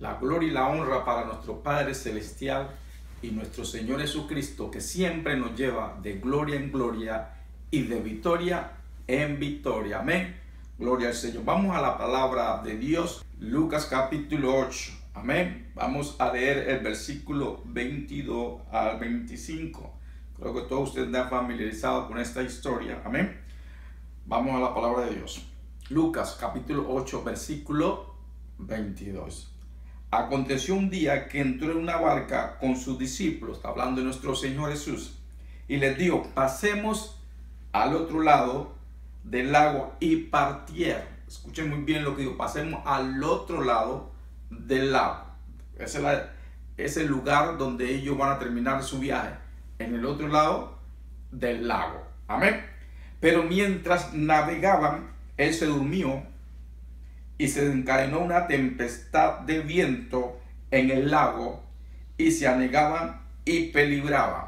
La gloria y la honra para nuestro Padre Celestial y nuestro Señor Jesucristo, que siempre nos lleva de gloria en gloria y de victoria en victoria. Amén. Gloria al Señor. Vamos a la palabra de Dios. Lucas capítulo 8. Amén. Vamos a leer el versículo 22 al 25. Creo que todos ustedes están familiarizados con esta historia. Amén. Vamos a la palabra de Dios. Lucas capítulo 8, versículo 22. Aconteció un día que entró en una barca con sus discípulos, está hablando de nuestro Señor Jesús, y les dijo: pasemos al otro lado del lago, y partieron. Escuchen muy bien lo que digo: pasemos al otro lado del lago. Ese es el lugar donde ellos van a terminar su viaje, en el otro lado del lago. Amén. Pero mientras navegaban, él se durmió, y se desencadenó una tempestad de viento en el lago, y se anegaban y peligraban.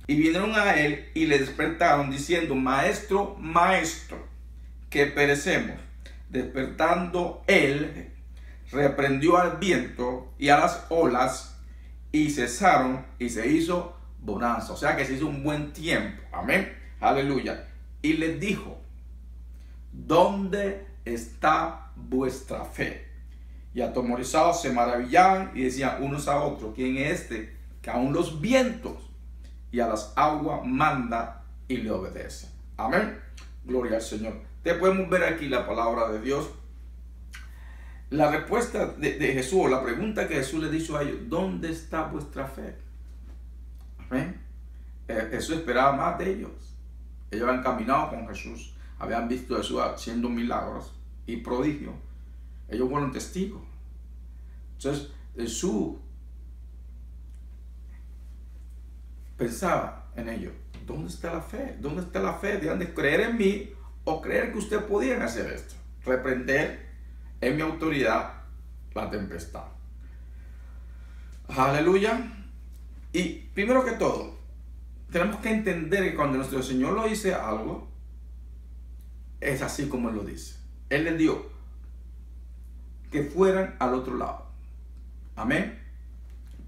Y vinieron a él y le despertaron, diciendo: Maestro, maestro, que perecemos. Despertando él, reprendió al viento y a las olas, y cesaron, y se hizo bonanza. O sea que se hizo un buen tiempo. Amén. Aleluya. Y les dijo: ¿dónde está vuestra fe? Y atemorizados se maravillaban y decían unos a otros: ¿quién es este que aún los vientos y a las aguas manda y le obedece? Amén. Gloria al Señor. Te podemos ver aquí la palabra de Dios. La respuesta de Jesús, la pregunta que Jesús le hizo a ellos: ¿dónde está vuestra fe? Amén. Jesús esperaba más de ellos. Ellos habían caminado con Jesús, habían visto a Jesús haciendo milagros y prodigios. Ellos fueron testigos. Entonces Jesús pensaba en ellos: ¿dónde está la fe? ¿Dónde está la fe? Deben de creer en mí, o creer que ustedes podían hacer esto, reprender en mi autoridad la tempestad. Aleluya. Y primero que todo, tenemos que entender que cuando nuestro Señor lo dice algo, es así como Él lo dice. Él les dio que fueran al otro lado. Amén.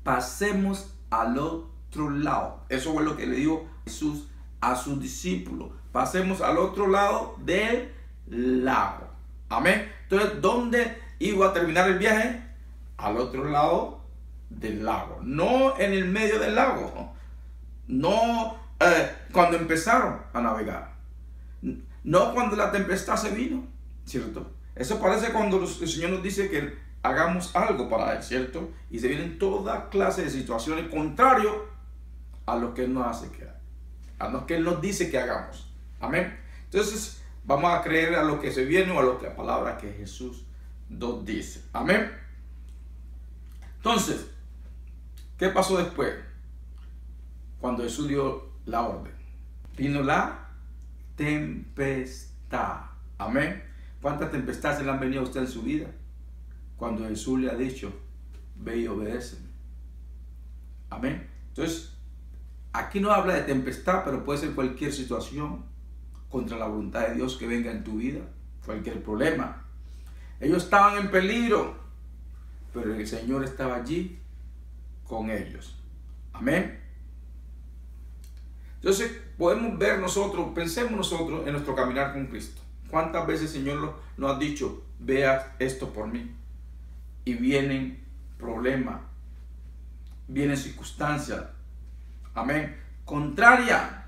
Pasemos al otro lado. Eso fue lo que le dijo Jesús a sus discípulos. Pasemos al otro lado del lago. Amén. Entonces, ¿dónde iba a terminar el viaje? Al otro lado del lago. No en el medio del lago. No cuando empezaron a navegar. No cuando la tempestad se vino, ¿cierto? Eso parece cuando el Señor nos dice que hagamos algo para Él, ¿cierto? Y se vienen toda clase de situaciones contrarias a lo que Él nos hace que haga, a lo que Él nos dice que hagamos. Amén. Entonces, vamos a creer a lo que se viene o a lo que la palabra que Jesús nos dice. Amén. Entonces, ¿qué pasó después? Cuando Jesús dio la orden, vino la tempestad. Amén. ¿Cuántas tempestades le han venido a usted en su vida? Cuando Jesús le ha dicho: ve y obedece. Amén. Entonces, aquí no habla de tempestad, pero puede ser cualquier situación contra la voluntad de Dios que venga en tu vida, cualquier problema. Ellos estaban en peligro, pero el Señor estaba allí con ellos. Amén. Entonces podemos ver nosotros, pensemos nosotros en nuestro caminar con Cristo. ¿Cuántas veces el Señor nos ha dicho: vea esto por mí? Y vienen problemas, vienen circunstancias, amén, contraria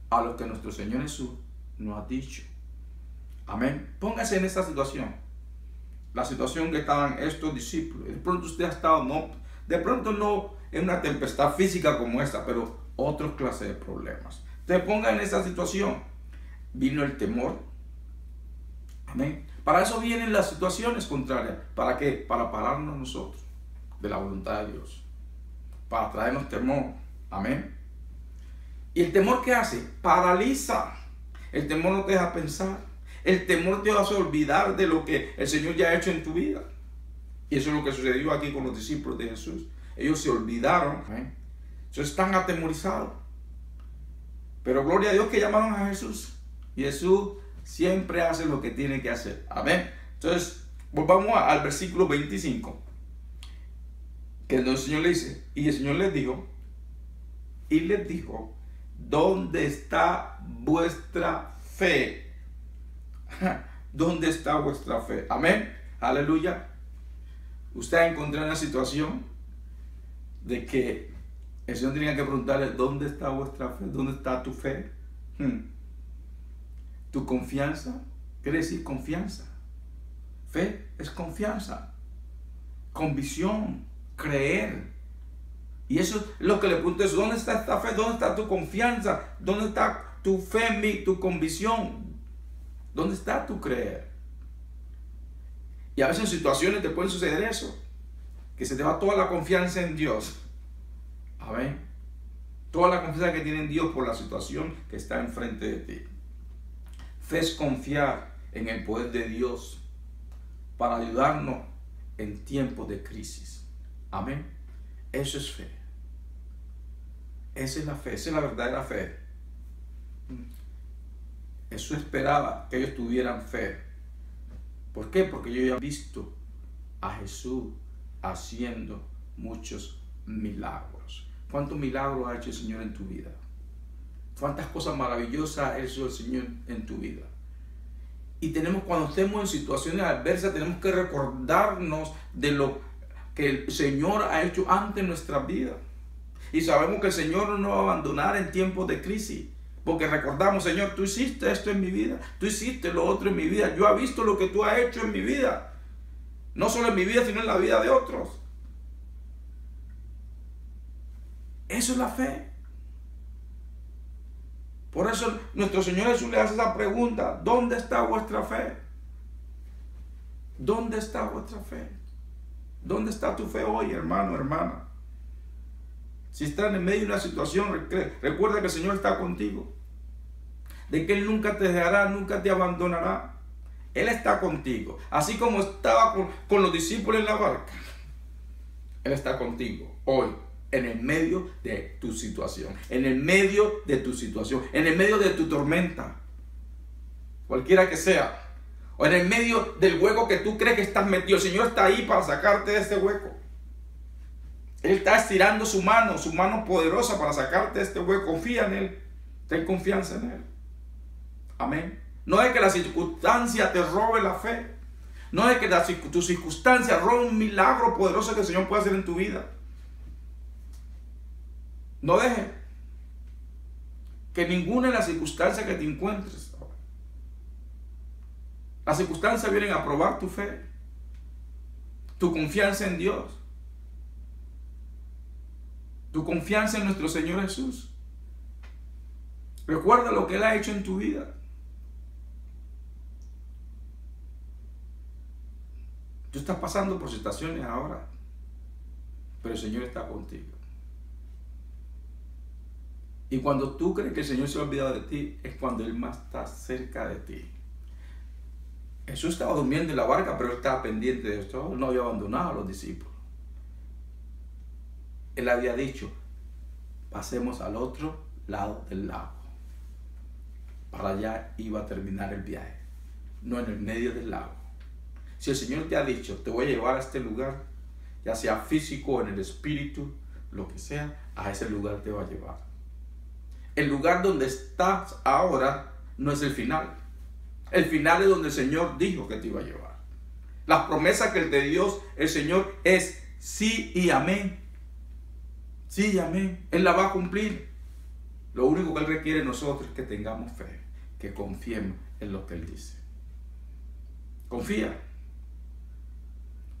a lo que nuestro Señor Jesús nos ha dicho. Amén. Póngase en esta situación, la situación que estaban estos discípulos. De pronto usted ha estado, de pronto no en una tempestad física como esta, pero otras clases de problemas. Te ponga en esa situación. Vino el temor. Amén. Para eso vienen las situaciones contrarias. ¿Para qué? Para pararnos nosotros de la voluntad de Dios. Para traernos temor. Amén. ¿Y el temor qué hace? Paraliza. El temor no te deja pensar. El temor te hace olvidar de lo que el Señor ya ha hecho en tu vida. Y eso es lo que sucedió aquí con los discípulos de Jesús. Ellos se olvidaron. Amén. Ellos están atemorizados. Pero gloria a Dios que llamaron a Jesús. Y Jesús siempre hace lo que tiene que hacer. Amén. Entonces, Volvamos al versículo 25. Que el Señor le dice, y el Señor les dijo, ¿dónde está vuestra fe? ¿Dónde está vuestra fe? Amén. Aleluya. Usted ha encontrado una situación de que el Señor tenía que preguntarle, ¿dónde está vuestra fe? ¿Dónde está tu fe? ¿Tu confianza? ¿Quiere decir confianza? Fe es confianza, convicción, creer. Y eso es lo que le pregunto, es ¿dónde está esta fe? ¿Dónde está tu confianza? ¿Dónde está tu fe en mí, tu convicción? ¿Dónde está tu creer? Y a veces en situaciones te puede suceder eso, que se te va toda la confianza en Dios. Amén. Toda la confianza que tiene en Dios por la situación que está enfrente de ti. Fe es confiar en el poder de Dios para ayudarnos en tiempos de crisis. Amén. Eso es fe. Esa es la fe, esa es la verdadera fe. Jesús esperaba que ellos tuvieran fe. ¿Por qué? Porque ellos ya han visto a Jesús haciendo muchos milagros. ¿Cuántos milagros ha hecho el Señor en tu vida? ¿Cuántas cosas maravillosas ha hecho el Señor en tu vida? Y tenemos, cuando estemos en situaciones adversas, tenemos que recordarnos de lo que el Señor ha hecho antes en nuestra vida. Y sabemos que el Señor no nos va a abandonar en tiempos de crisis. Porque recordamos, Señor, tú hiciste esto en mi vida, tú hiciste lo otro en mi vida, yo he visto lo que tú has hecho en mi vida. No solo en mi vida, sino en la vida de otros. Eso es la fe. Por eso nuestro Señor Jesús le hace esa pregunta, ¿dónde está vuestra fe? ¿Dónde está vuestra fe? ¿Dónde está tu fe hoy, hermano, hermana? Si estás en medio de una situación, recuerda que el Señor está contigo. De que Él nunca te dejará, nunca te abandonará. Él está contigo. Así como estaba con los discípulos en la barca. Él está contigo hoy, en el medio de tu situación. En el medio de tu situación. En el medio de tu tormenta. Cualquiera que sea. O en el medio del hueco que tú crees que estás metido. El Señor está ahí para sacarte de ese hueco. Él está estirando su mano poderosa para sacarte de este hueco. Confía en Él. Ten confianza en Él. Amén. No es que la circunstancia te robe la fe. No es que tu circunstancia robe un milagro poderoso que el Señor puede hacer en tu vida. No dejes que ninguna de las circunstancias que te encuentres, las circunstancias vienen a probar tu fe, tu confianza en Dios, tu confianza en nuestro Señor Jesús. Recuerda lo que Él ha hecho en tu vida. Tú estás pasando por situaciones ahora, pero el Señor está contigo. Y cuando tú crees que el Señor se ha olvidado de ti, es cuando Él más está cerca de ti. Jesús estaba durmiendo en la barca, pero Él estaba pendiente de esto. Él no había abandonado a los discípulos. Él había dicho, pasemos al otro lado del lago. Para allá iba a terminar el viaje, no en el medio del lago. Si el Señor te ha dicho, te voy a llevar a este lugar, ya sea físico o en el espíritu, lo que sea, a ese lugar te va a llevar. El lugar donde estás ahora no es el final. El final es donde el Señor dijo que te iba a llevar. Las promesas que Él te dio, el Señor, es sí y amén. Sí y amén. Él la va a cumplir. Lo único que Él requiere de nosotros es que tengamos fe, que confiemos en lo que Él dice. Confía.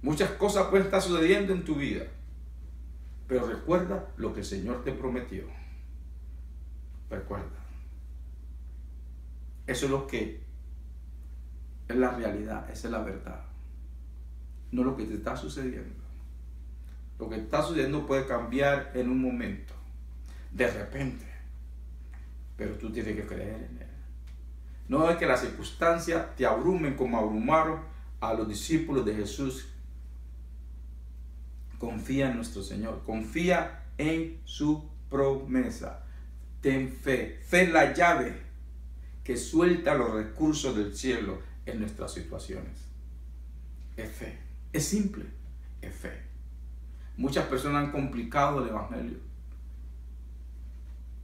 Muchas cosas pueden estar sucediendo en tu vida, pero recuerda lo que el Señor te prometió. Recuerda. Eso es lo que es la realidad, esa es la verdad. No lo que te está sucediendo. Lo que está sucediendo puede cambiar en un momento, de repente, pero tú tienes que creer en Él. No es que las circunstancias te abrumen como abrumaron a los discípulos de Jesús. Confía en nuestro Señor, confía en su promesa. Ten fe, fe es la llave que suelta los recursos del cielo en nuestras situaciones. Es fe. Es simple. Es fe. Muchas personas han complicado el evangelio.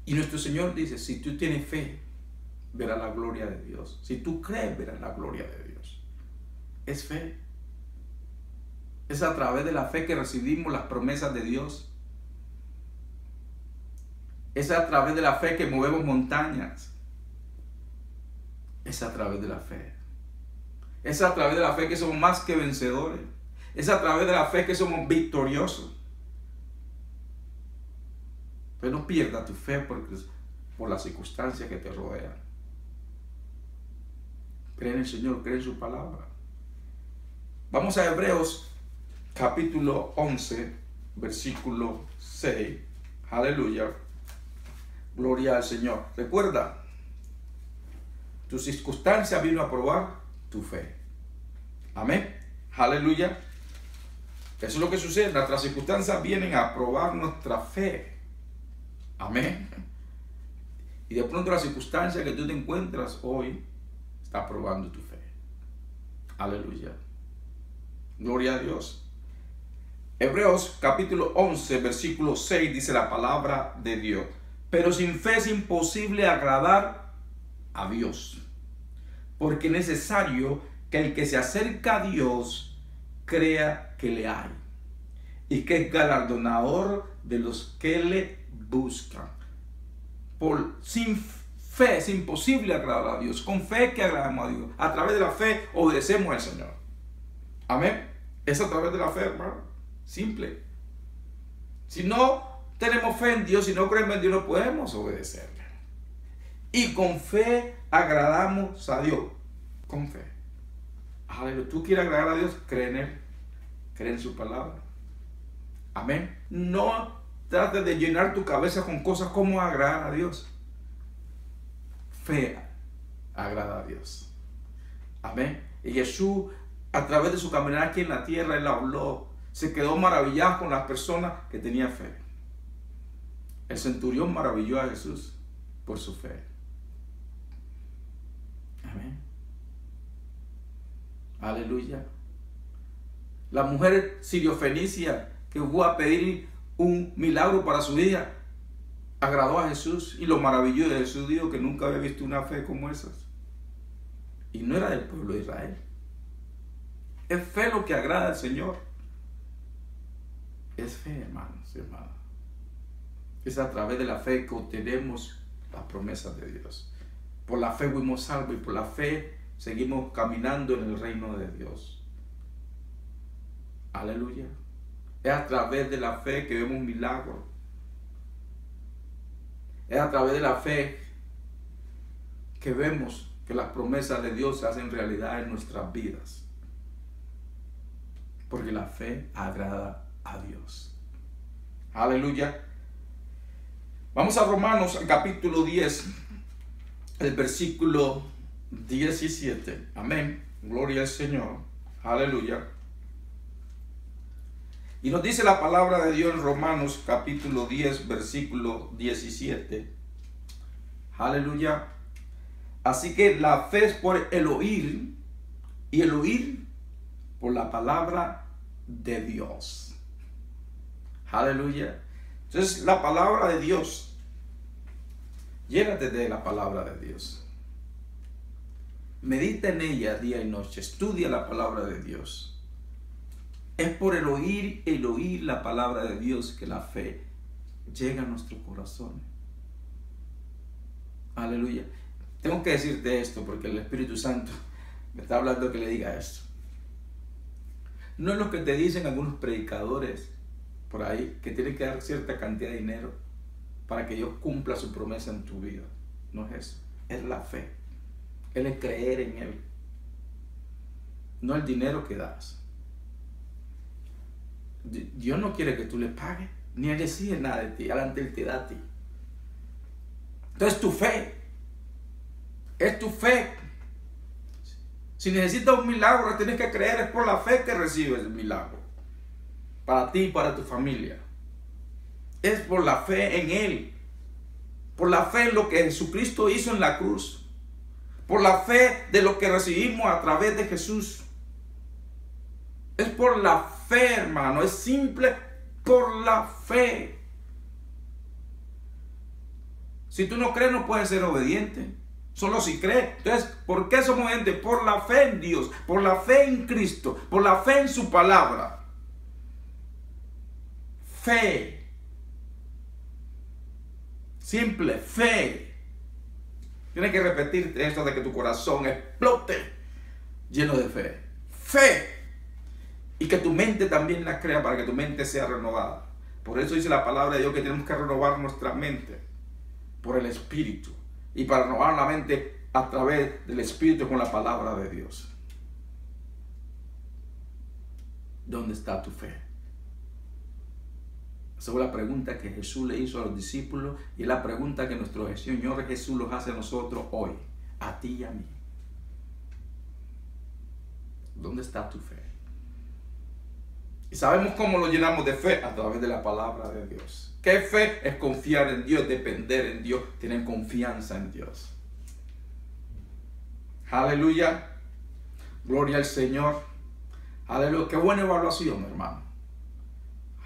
Y nuestro Señor dice, si tú tienes fe, verás la gloria de Dios. Si tú crees, verás la gloria de Dios. Es fe. Es a través de la fe que recibimos las promesas de Dios. Es a través de la fe que movemos montañas. Es a través de la fe. Es a través de la fe que somos más que vencedores. Es a través de la fe que somos victoriosos. Pero no pierdas tu fe por las circunstancias que te rodean. Cree en el Señor, cree en su palabra. Vamos a Hebreos capítulo 11, versículo 6. Aleluya. Gloria al Señor. Recuerda, tu circunstancia vino a probar tu fe. Amén. Aleluya. Eso es lo que sucede. Nuestras circunstancias vienen a probar nuestra fe. Amén. Y de pronto la circunstancia que tú te encuentras hoy está probando tu fe. Aleluya. Gloria a Dios. Hebreos capítulo 11, versículo 6 dice la palabra de Dios. Pero sin fe es imposible agradar a Dios. Porque es necesario que el que se acerca a Dios crea que le hay. Y que es galardonador de los que le buscan. Sin fe es imposible agradar a Dios. Con fe que agradamos a Dios. A través de la fe obedecemos al Señor. Amén. Es a través de la fe, hermano. Simple. Si no tenemos fe en Dios, si no creemos en Dios, no podemos obedecerle. Y con fe agradamos a Dios. Con fe. Aleluya. Tú quieres agradar a Dios, cree en Él. Cree en su palabra. Amén. No trates de llenar tu cabeza con cosas como agradar a Dios. Fe agrada a Dios. Amén. Y Jesús, a través de su caminar aquí en la tierra, Él habló. Se quedó maravillado con las personas que tenían fe. El centurión maravilló a Jesús por su fe. Amén. Aleluya. La mujer siriofenicia que fue a pedir un milagro para su hija, agradó a Jesús y lo maravilló. De Jesús dijo que nunca había visto una fe como esas. Y no era del pueblo de Israel. Es fe lo que agrada al Señor. Es fe, hermanos y hermanas. Es a través de la fe que obtenemos las promesas de Dios. Por la fe fuimos salvos y por la fe seguimos caminando en el reino de Dios. Aleluya. Es a través de la fe que vemos milagros. Es a través de la fe que vemos que las promesas de Dios se hacen realidad en nuestras vidas. Porque la fe agrada a Dios. Aleluya. Vamos a Romanos, al capítulo 10, el versículo 17. Amén. Gloria al Señor. Aleluya. Y nos dice la palabra de Dios en Romanos, capítulo 10, versículo 17. Aleluya. Así que la fe es por el oír, y el oír por la palabra de Dios. Aleluya. Entonces la palabra de Dios, llénate de la palabra de Dios. Medita en ella día y noche. Estudia la palabra de Dios. Es por el oír la palabra de Dios que la fe llega a nuestro corazón. Aleluya. Tengo que decirte esto porque el Espíritu Santo me está hablando que le diga esto. No es lo que te dicen algunos predicadores por ahí, que tienen que dar cierta cantidad de dinero para que Dios cumpla su promesa en tu vida. No es eso. Es la fe. Es el creer en Él. No el dinero que das. Dios no quiere que tú le pagues, ni Él exige nada de ti, adelante Él te da a ti. Entonces tu fe, es tu fe. Si necesitas un milagro, tienes que creer, es por la fe que recibes el milagro. Para ti y para tu familia. Es por la fe en Él. Por la fe en lo que Jesucristo hizo en la cruz. Por la fe de lo que recibimos a través de Jesús. Es por la fe, hermano. Es simple por la fe. Si tú no crees, no puedes ser obediente. Solo si crees. Entonces, ¿por qué somos obedientes? Por la fe en Dios, por la fe en Cristo, por la fe en su palabra. Fe. Simple, fe. Tienes que repetirte esto de que tu corazón explote lleno de fe. Fe. Y que tu mente también la crea para que tu mente sea renovada. Por eso dice la palabra de Dios que tenemos que renovar nuestra mente por el Espíritu. Y para renovar la mente a través del Espíritu con la palabra de Dios. ¿Dónde está tu fe? Esa fue la pregunta que Jesús le hizo a los discípulos y es la pregunta que nuestro Señor Jesús nos hace a nosotros hoy, a ti y a mí. ¿Dónde está tu fe? Y sabemos cómo lo llenamos de fe a través de la palabra de Dios. ¿Qué fe? Es confiar en Dios, depender en Dios, tener confianza en Dios. Aleluya. Gloria al Señor. Aleluya. Qué buena evaluación, hermano.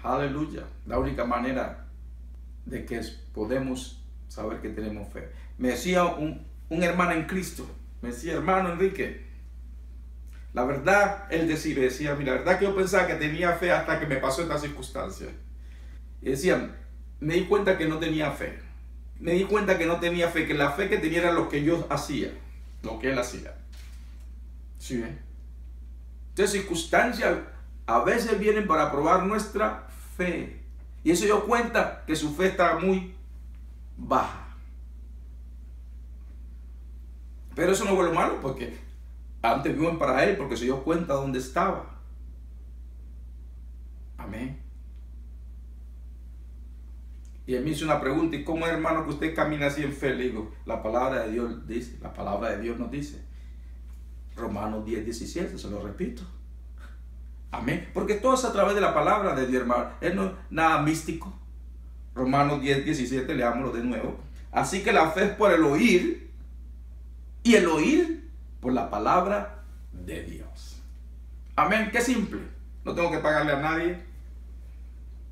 Aleluya. La única manera de que podemos saber que tenemos fe. Me decía un hermano en Cristo. Me decía, hermano Enrique, la verdad, él decía, mira, la verdad que yo pensaba que tenía fe hasta que me pasó esta circunstancia. Y decía, me di cuenta que no tenía fe. Me di cuenta que no tenía fe, que la fe que tenía era lo que yo hacía, lo que él hacía. ¿Sí? Entonces, circunstancias a veces vienen para probar nuestra fe. Y eso dio cuenta que su fe estaba muy baja. Pero eso no fue lo malo, porque antes vino para él, porque se dio cuenta de dónde estaba. Amén. Y él me hizo una pregunta, ¿y cómo es, hermano, que usted camina así en fe? Le digo, la palabra de Dios dice, la palabra de Dios nos dice, Romanos 10:17, se lo repito. Amén. Porque todo es a través de la palabra de Dios, hermano. Es no, nada místico. Romanos 10:17, leámoslo de nuevo. Así que la fe es por el oír, y el oír por la palabra de Dios. Amén. Qué simple. No tengo que pagarle a nadie.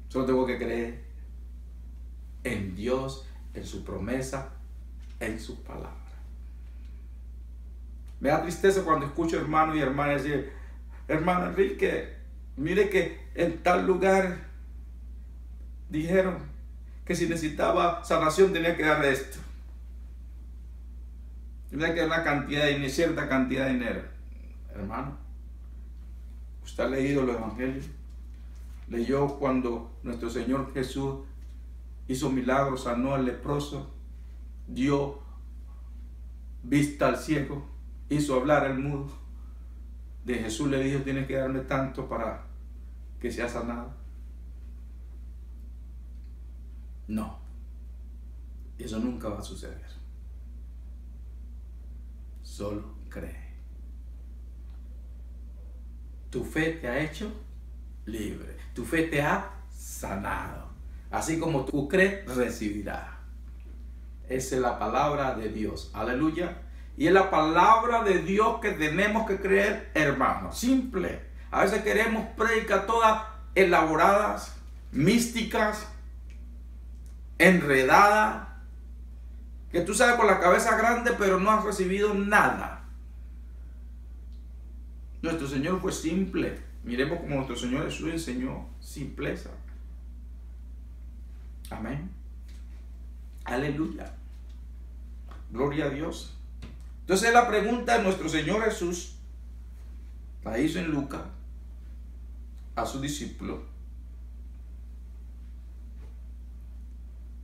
Solo tengo que creer en Dios, en su promesa, en su palabra. Me da tristeza cuando escucho hermanos y hermanas decir, hermano Enrique, mire que en tal lugar dijeron que si necesitaba sanación tenía que darle esto. Tenía que dar una cantidad de dinero, cierta cantidad de dinero. Hermano, ¿usted ha leído los evangelios? Leyó cuando nuestro Señor Jesús hizo milagros, sanó al leproso, dio vista al ciego, hizo hablar al mudo. De Jesús le dijo, tienes que darme tanto para que sea sanado. No, eso nunca va a suceder. Solo cree. Tu fe te ha hecho libre. Tu fe te ha sanado. Así como tú crees, recibirás. Esa es la palabra de Dios. Aleluya. Y es la palabra de Dios que tenemos que creer, hermanos. Simple. A veces queremos prédicas todas elaboradas, místicas, enredadas, que tú sabes con la cabeza grande, pero no has recibido nada. Nuestro Señor fue simple. Miremos como nuestro Señor Jesús enseñó simpleza. Amén. Aleluya. Gloria a Dios. Entonces la pregunta de nuestro Señor Jesús la hizo en Lucas a sus discípulos.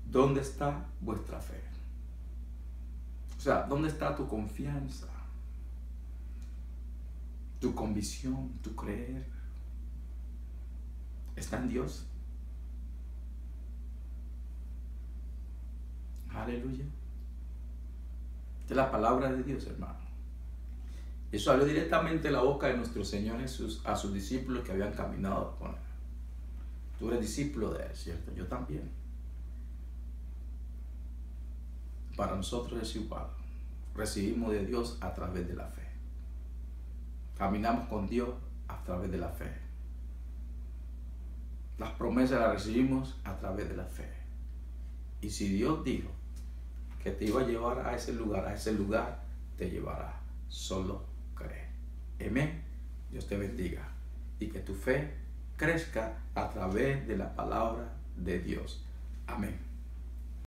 ¿Dónde está vuestra fe? O sea, ¿dónde está tu confianza? Tu convicción, tu creer. ¿Está en Dios? Aleluya. Esta es la palabra de Dios, hermano. Eso salió directamente de la boca de nuestro Señor Jesús a sus discípulos que habían caminado con él. Tú eres discípulo de él, ¿cierto? Yo también. Para nosotros es igual. Recibimos de Dios a través de la fe. Caminamos con Dios a través de la fe. Las promesas las recibimos a través de la fe. Y si Dios dijo que te iba a llevar a ese lugar te llevará. Solo cree. Amén. Dios te bendiga. Y que tu fe crezca a través de la palabra de Dios. Amén.